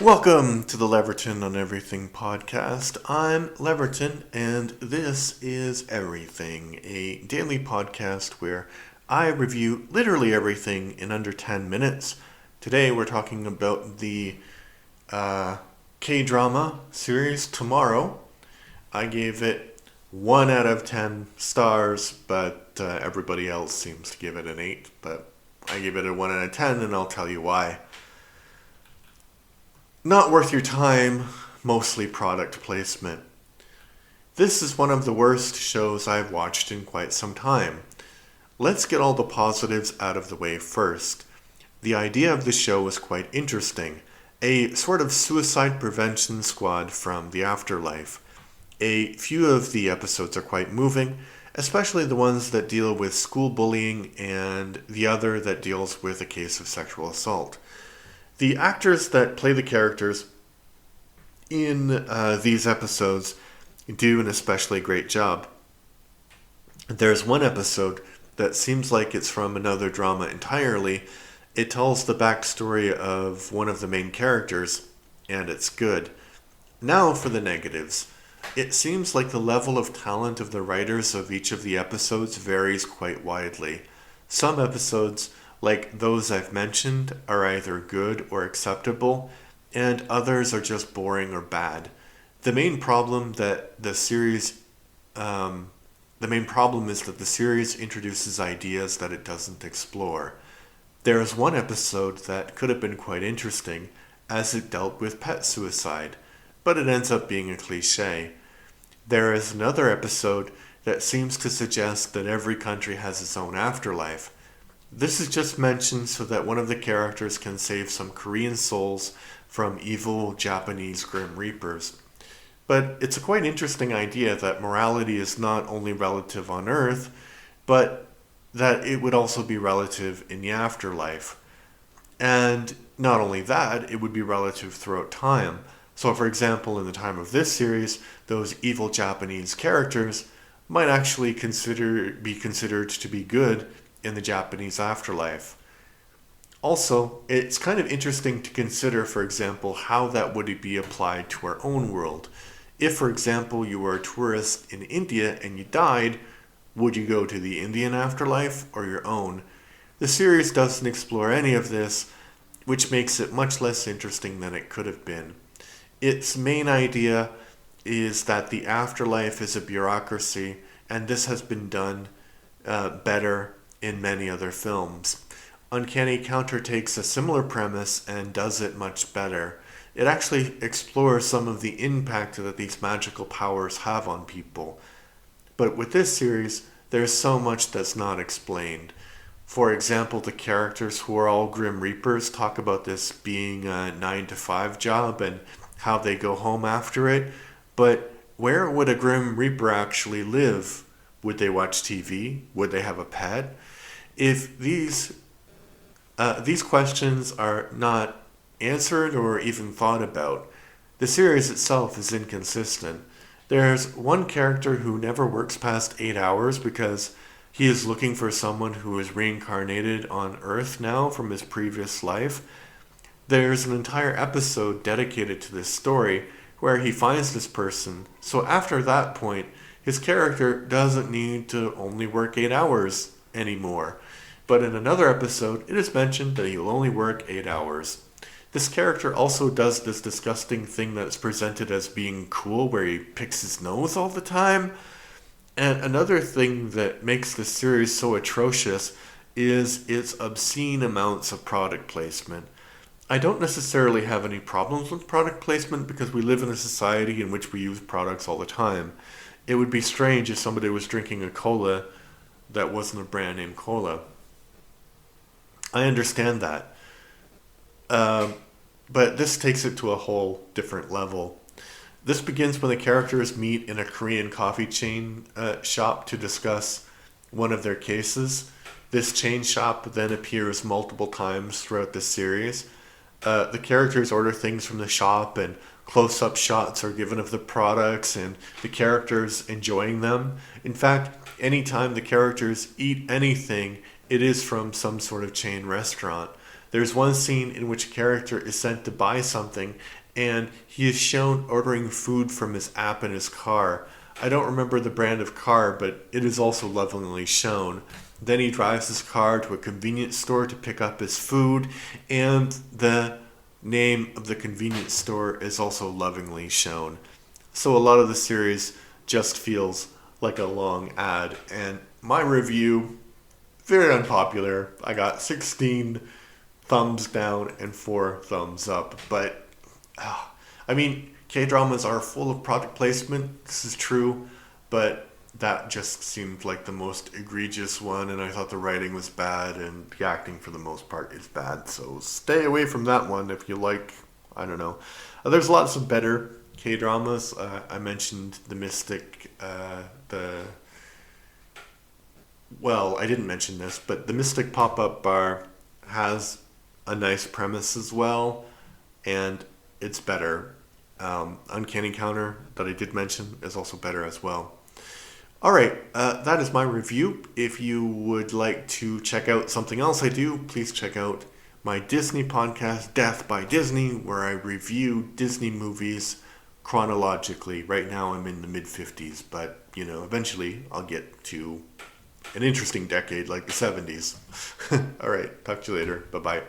Welcome to the Leverton on Everything podcast. I'm Leverton, and this is Everything, a daily podcast where I review literally everything in under 10 minutes. Today we're talking about the K-drama series Tomorrow. I gave it 1 out of 10 stars, but everybody else seems to give it an 8. But I gave it a 1 out of 10, and I'll tell you why. Not worth your time, mostly product placement. This is one of the worst shows I've watched in quite some time. Let's get all the positives out of the way first. The idea of the show was quite interesting. A sort of suicide prevention squad from the afterlife. A few of the episodes are quite moving, especially the ones that deal with school bullying and the other that deals with a case of sexual assault. The actors that play the characters in these episodes do an especially great job. There's one episode that seems like it's from another drama entirely. It tells the backstory of one of the main characters, and it's good. Now for the negatives. It seems like the level of talent of the writers of each of the episodes varies quite widely. Some episodes, like those I've mentioned, are either good or acceptable, and others are just boring or bad. The main problem that the series, the main problem is that the series introduces ideas that it doesn't explore. There is one episode that could have been quite interesting, as it dealt with pet suicide, but it ends up being a cliche. There is another episode that seems to suggest that every country has its own afterlife. This is just mentioned so that one of the characters can save some Korean souls from evil Japanese Grim Reapers. But it's a quite interesting idea that morality is not only relative on Earth, but that it would also be relative in the afterlife. And not only that, it would be relative throughout time. So for example, in the time of this series, those evil Japanese characters might actually be considered to be good in the Japanese afterlife. Also, it's kind of interesting to consider, for example, how that would be applied to our own world. If, for example, you were a tourist in India and you died, would you go to the Indian afterlife or your own? The series doesn't explore any of this, which makes it much less interesting than it could have been. Its main idea is that the afterlife is a bureaucracy, and this has been done better in many other films. Uncanny Counter takes a similar premise and does it much better. It actually explores some of the impact that these magical powers have on people. But with this series, there's so much that's not explained. For example, the characters who are all Grim Reapers talk about this being a 9 to 5 job and how they go home after it. But where would a Grim Reaper actually live? Would they watch TV? Would they have a pet? If these questions are not answered or even thought about, the series itself is inconsistent. There's one character who never works past 8 hours because he is looking for someone who is reincarnated on Earth now from his previous life. There's an entire episode dedicated to this story where he finds this person. So after that point, his character doesn't need to only work 8 hours anymore. But in another episode, it is mentioned that he'll only work 8 hours. This character also does this disgusting thing that's presented as being cool where he picks his nose all the time. And another thing that makes this series so atrocious is its obscene amounts of product placement. I don't necessarily have any problems with product placement because we live in a society in which we use products all the time. It would be strange if somebody was drinking a cola that wasn't a brand name cola. I understand that. But this takes it to a whole different level. This begins when the characters meet in a Korean coffee chain shop to discuss one of their cases. This chain shop then appears multiple times throughout the series. The characters order things from the shop and close-up shots are given of the products and the characters enjoying them. In fact, anytime the characters eat anything, it is from some sort of chain restaurant. There's one scene in which a character is sent to buy something, and he is shown ordering food from his app in his car. I don't remember the brand of car, but it is also lovingly shown. Then he drives his car to a convenience store to pick up his food, and the name of the convenience store is also lovingly shown. So a lot of the series just feels like a long ad. And my review, very unpopular. I got 16 thumbs down and 4 thumbs up. But, I mean, K-dramas are full of product placement. This is true. But that just seemed like the most egregious one. And I thought the writing was bad. And the acting, for the most part, is bad. So stay away from that one if you like, I don't know. There's lots of better K-dramas. I mentioned The Mystic, I didn't mention this, but The Mystic Pop-Up Bar has a nice premise as well, and it's better. Uncanny Counter, that I did mention, is also better as well. Alright, that is my review. If you would like to check out something else I do, please check out my Disney podcast, Death by Disney, where I review Disney movies chronologically. Right now I'm in the mid-50s, but, eventually I'll get to an interesting decade like the 70s. Alright, talk to you later. Bye-bye.